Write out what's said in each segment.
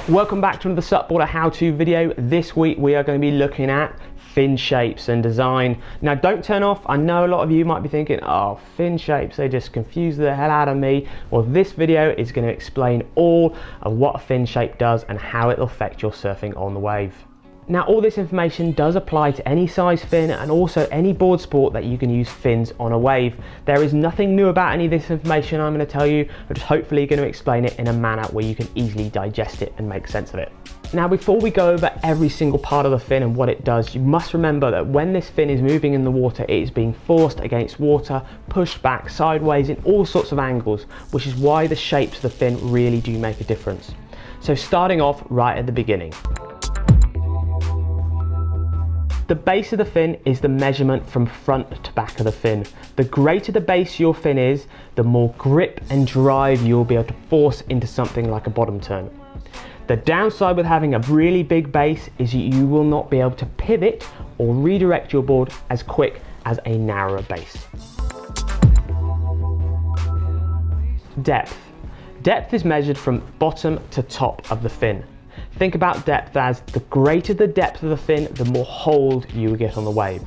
Welcome back to another SUPboarder how-to video. This week we are going to be looking at fin shapes and design. Now don't turn off, I know a lot of you might be thinking, oh, fin shapes, they just confuse the hell out of me. Well, this video is going to explain all of what a fin shape does and how it will affect your surfing on the wave. Now all this information does apply to any size fin and also any board sport that you can use fins on a wave. There is nothing new about any of this information I'm going to tell you. I'm just hopefully going to explain it in a manner where you can easily digest it and make sense of it. Now before we go over every single part of the fin and what it does, you must remember that when this fin is moving in the water, it is being forced against water, pushed back, sideways, in all sorts of angles, which is why the shapes of the fin really do make a difference. So starting off right at the beginning. The base of the fin is the measurement from front to back of the fin. The greater the base your fin is, the more grip and drive you'll be able to force into something like a bottom turn. The downside with having a really big base is you will not be able to pivot or redirect your board as quick as a narrower base. Depth. Depth is measured from bottom to top of the fin. Think about depth as the greater the depth of the fin, the more hold you will get on the wave.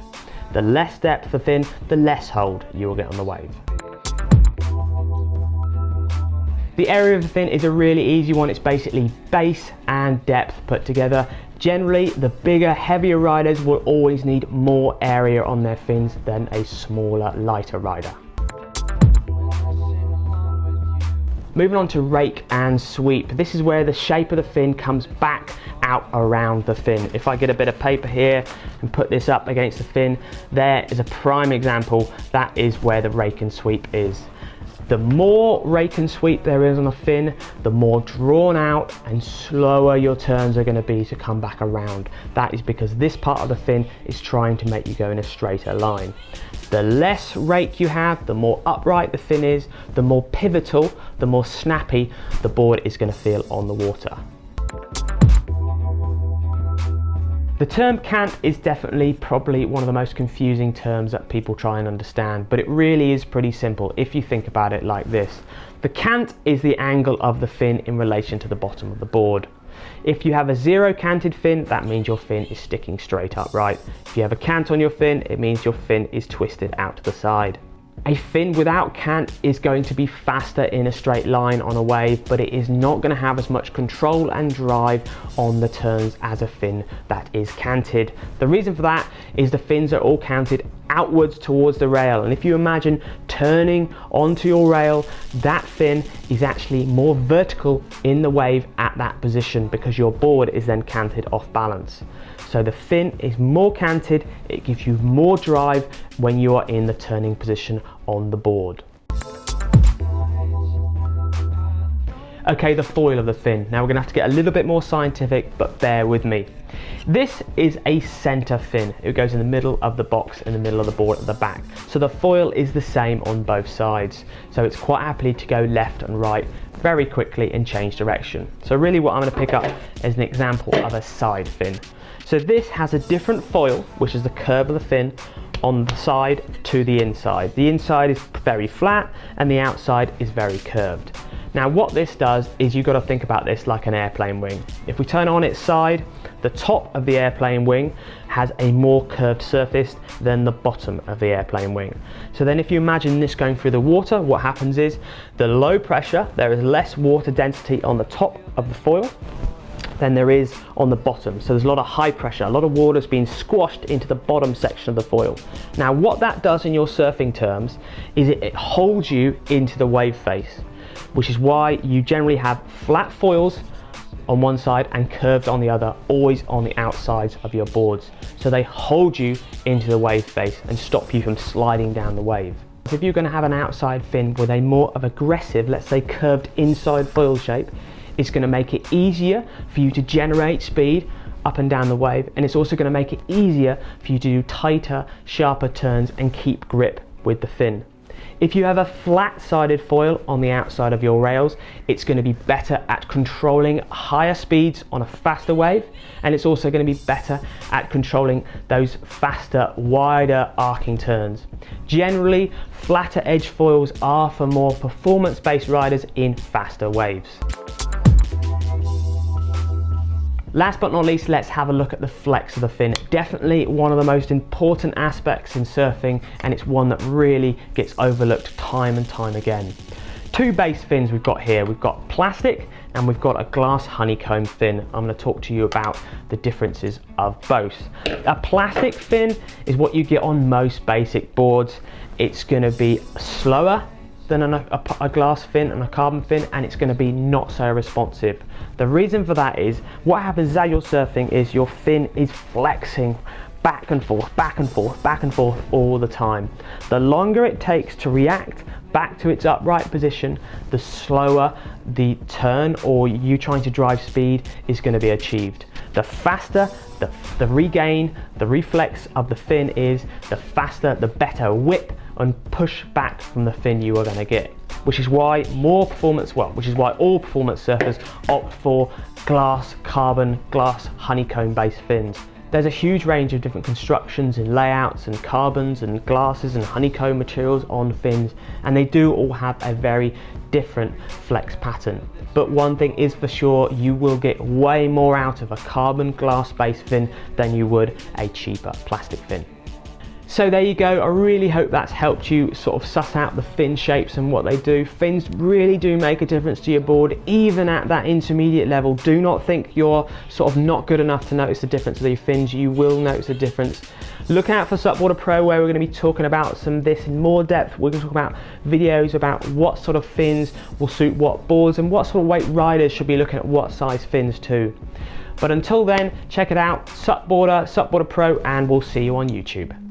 The less depth of the fin, the less hold you will get on the wave. The area of the fin is a really easy one. It's basically base and depth put together. Generally, the bigger, heavier riders will always need more area on their fins than a smaller, lighter rider. Moving on to rake and sweep. This is where the shape of the fin comes back out around the fin. If I get a bit of paper here and put this up against the fin, there is a prime example. That is where the rake and sweep is. The more rake and sweep there is on the fin, the more drawn out and slower your turns are going to be to come back around. That is because this part of the fin is trying to make you go in a straighter line. The less rake you have, the more upright the fin is, the more pivotal, the more snappy the board is going to feel on the water. The term cant is definitely probably one of the most confusing terms that people try and understand, but it really is pretty simple if you think about it like this. The cant is the angle of the fin in relation to the bottom of the board. If you have a zero canted fin, that means your fin is sticking straight upright. If you have a cant on your fin, it means your fin is twisted out to the side. A fin without cant is going to be faster in a straight line on a wave, but it is not going to have as much control and drive on the turns as a fin that is canted. The reason for that is the fins are all canted outwards towards the rail, and if you imagine turning onto your rail, that fin is actually more vertical in the wave at that position because your board is then canted off balance. So the fin is more canted, it gives you more drive when you are in the turning position on the board. Okay, the foil of the fin. Now we're going to have to get a little bit more scientific, but bear with me. This is a center fin. It goes in the middle of the box, in the middle of the board at the back. So the foil is the same on both sides. So it's quite happily to go left and right very quickly and change direction. So really what I'm going to pick up is an example of a side fin. So this has a different foil, which is the curve of the fin, on the side to the inside. The inside is very flat and the outside is very curved. Now what this does is you've got to think about this like an airplane wing. If we turn on its side, the top of the airplane wing has a more curved surface than the bottom of the airplane wing. So then if you imagine this going through the water, what happens is the low pressure, there is less water density on the top of the foil than there is on the bottom. So there's a lot of high pressure, a lot of water is being squashed into the bottom section of the foil. Now what that does in your surfing terms is it holds you into the wave face, which is why you generally have flat foils on one side and curved on the other, always on the outsides of your boards. So they hold you into the wave face and stop you from sliding down the wave. If you're going to have an outside fin with a more of aggressive, let's say curved inside foil shape, it's going to make it easier for you to generate speed up and down the wave, and it's also going to make it easier for you to do tighter, sharper turns and keep grip with the fin. If you have a flat-sided foil on the outside of your rails, it's going to be better at controlling higher speeds on a faster wave, and it's also going to be better at controlling those faster, wider arcing turns. Generally, flatter edge foils are for more performance-based riders in faster waves. Last but not least, let's have a look at the flex of the fin. Definitely one of the most important aspects in surfing, and it's one that really gets overlooked time and time again. Two base fins we've got here. We've got plastic and we've got a glass honeycomb fin. I'm going to talk to you about the differences of both. A plastic fin is what you get on most basic boards. It's going to be slower than a glass fin and a carbon fin, and it's going to be not so responsive. The reason for that is what happens as you're surfing is your fin is flexing back and forth, back and forth, back and forth all the time. The longer it takes to react back to its upright position, the slower the turn or you trying to drive speed is going to be achieved. The faster the regain, the reflex of the fin is, the faster, the better whip and push back from the fin you are going to get. Which is why all performance surfers opt for glass, carbon, glass, honeycomb based fins. There's a huge range of different constructions and layouts and carbons and glasses and honeycomb materials on fins, and they do all have a very different flex pattern. But one thing is for sure, you will get way more out of a carbon glass based fin than you would a cheaper plastic fin. So there you go. I really hope that's helped you sort of suss out the fin shapes and what they do. Fins really do make a difference to your board, even at that intermediate level. Do not think you're sort of not good enough to notice the difference of your fins. You will notice a difference. Look out for SUPboarder Pro, where we're going to be talking about some of this in more depth. We're going to talk about videos about what sort of fins will suit what boards and what sort of weight riders should be looking at what size fins too. But until then, check it out, SUPboarder Pro, and we'll see you on YouTube.